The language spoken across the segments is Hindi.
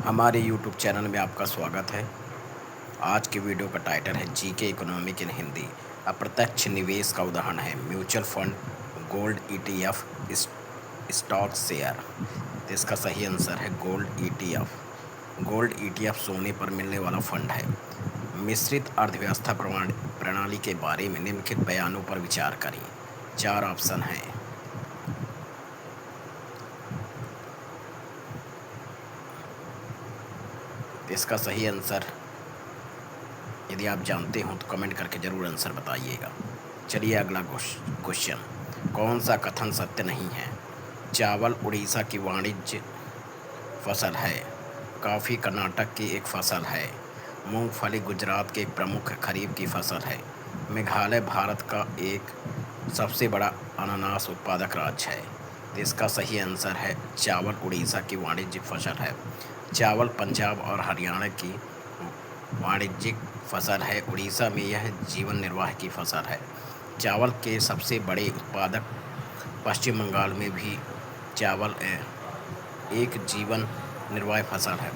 हमारे YouTube चैनल में आपका स्वागत है। आज के वीडियो का टाइटल है जीके इकोनॉमिक इन हिंदी। अप्रत्यक्ष निवेश का उदाहरण है mutual fund, gold ETF, stock share. तो इसका सही आंसर है गोल्ड ETF। गोल्ड ETF सोने पर मिलने वाला फंड है। मिश्रित अर्थव्यवस्था प्रणाली के बारे में निम्नलिखित बयानों पर विचार करें। 4 ऑप्शन हैं। इसका सही आंसर यदि आप जानते हो तो कमेंट करके ज़रूर आंसर बताइएगा। चलिए अगला क्वेश्चन। कौन सा कथन सत्य नहीं है? चावल उड़ीसा की वाणिज्य फसल है। कॉफ़ी कर्नाटक की एक फसल है। मूंगफली गुजरात के एक प्रमुख खरीफ की फसल है। मेघालय भारत का एक सबसे बड़ा अनानास उत्पादक राज्य है। तो इसका सही आंसर है चावल उड़ीसा की वाणिज्यिक फसल है। चावल पंजाब और हरियाणा की वाणिज्यिक फसल है। उड़ीसा में यह जीवन निर्वाह की फसल है। चावल के सबसे बड़े उत्पादक पश्चिम बंगाल में भी चावल एक जीवन निर्वाह फसल है।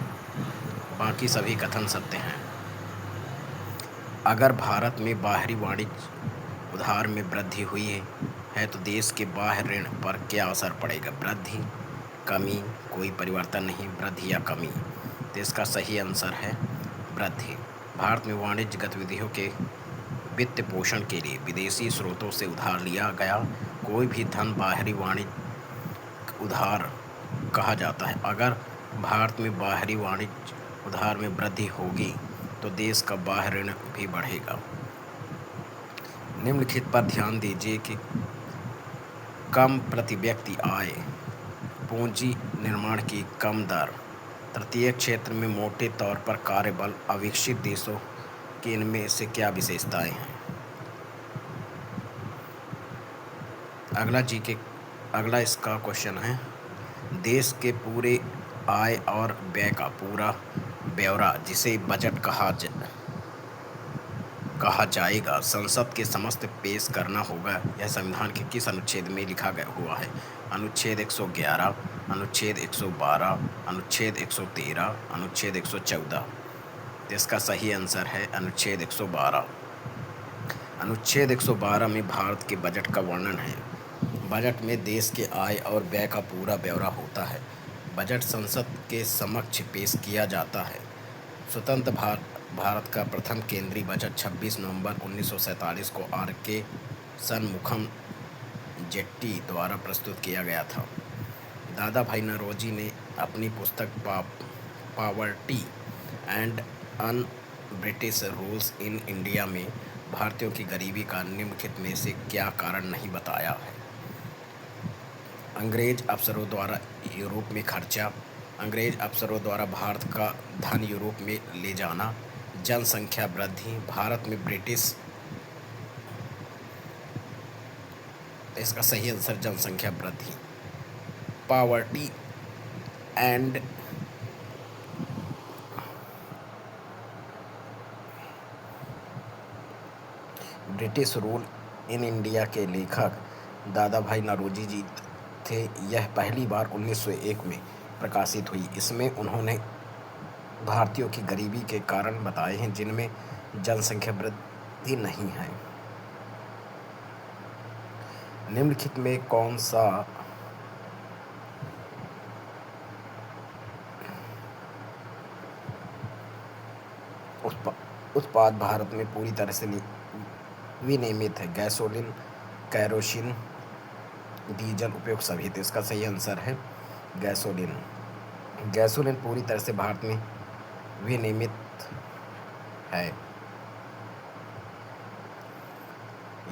बाकी सभी कथन सत्य हैं। अगर भारत में बाहरी वाणिज्य उधार में वृद्धि हुई है तो देश के बाह्य ऋण पर क्या असर पड़ेगा? वृद्धि, कमी, कोई परिवर्तन नहीं, वृद्धि या कमी। तो इसका सही आंसर है वृद्धि। भारत में वाणिज्य गतिविधियों के वित्त पोषण के लिए विदेशी स्रोतों से उधार लिया गया कोई भी धन बाहरी वाणिज्य उधार कहा जाता है। अगर भारत में बाहरी वाणिज्य उधार में वृद्धि होगी तो देश का बाह्य ऋण भी बढ़ेगा। निम्नलिखित पर ध्यान दीजिए कि कम प्रति व्यक्ति आय, पूंजी निर्माण की कम दर, तृतीय क्षेत्र में मोटे तौर पर कार्यबल, अविकसित देशों की इनमें से क्या विशेषताएं हैं? अगला इसका क्वेश्चन है, देश के पूरे आय और व्यय का पूरा ब्यौरा जिसे बजट कहा जाएगा संसद के समक्ष पेश करना होगा। यह संविधान के किस अनुच्छेद में लिखा गया हुआ है? अनुच्छेद 111, अनुच्छेद 112, अनुच्छेद 113, अनुच्छेद 114। इसका सही आंसर है अनुच्छेद 112। अनुच्छेद 112 में भारत के बजट का वर्णन है। बजट में देश के आय और व्यय का पूरा ब्यौरा होता है। बजट संसद के समक्ष पेश किया जाता है। स्वतंत्र भारत का प्रथम केंद्रीय बजट 26 नवंबर 1947 को R.K. शनमुखम जेट्टी द्वारा प्रस्तुत किया गया था। दादा भाई नौरोजी ने अपनी पुस्तक poverty and un British rules in India में भारतीयों की गरीबी का निम्नलिखित में से क्या कारण नहीं बताया है? अंग्रेज अफसरों द्वारा यूरोप में खर्चा, अंग्रेज अफसरों द्वारा भारत का धन यूरोप में ले जाना, जनसंख्या वृद्धि, भारत में ब्रिटिश। इसका सही आंसर जनसंख्या वृद्धि। Poverty and British rule in India के लेखक दादा भाई नौरोजी जी थे। यह पहली बार 1901 में प्रकाशित हुई। इसमें उन्होंने भारतीयों की गरीबी के कारण बताए हैं जिनमें जनसंख्या वृद्धि नहीं है। निम्नलिखित में कौन सा उत्पाद भारत में पूरी तरह से विनियमित है? गैसोलीन, कैरोसिन, डीजल उपयोग सभी। तो इसका सही आंसर है गैसोलीन। गैसोलीन पूरी तरह से भारत में विनियमित है।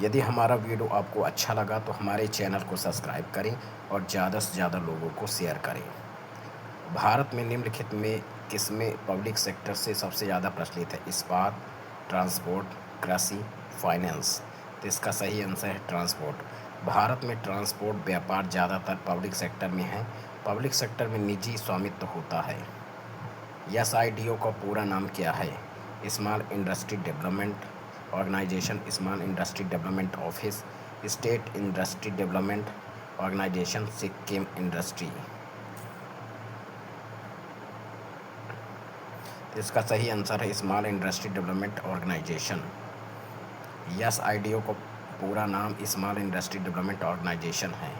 यदि हमारा वीडियो आपको अच्छा लगा तो हमारे चैनल को सब्सक्राइब करें और ज़्यादा से ज़्यादा लोगों को शेयर करें। भारत में निम्नलिखित में किसमें पब्लिक सेक्टर से सबसे ज़्यादा प्रचलित है? इस्पात, ट्रांसपोर्ट, कृषि, फाइनेंस। तो इसका सही आंसर है ट्रांसपोर्ट। भारत में ट्रांसपोर्ट व्यापार ज़्यादातर पब्लिक सेक्टर में है। पब्लिक सेक्टर में निजी स्वामित्व होता है। SIDO का पूरा नाम क्या है? Small industry development organisation, small industry development office, state industry development organisation, Sikkim industry. इसका सही आंसर है small industry development organisation. SIDO का पूरा नाम स्मॉल इंडस्ट्री डेवलपमेंट ऑर्गेनाइजेशन है।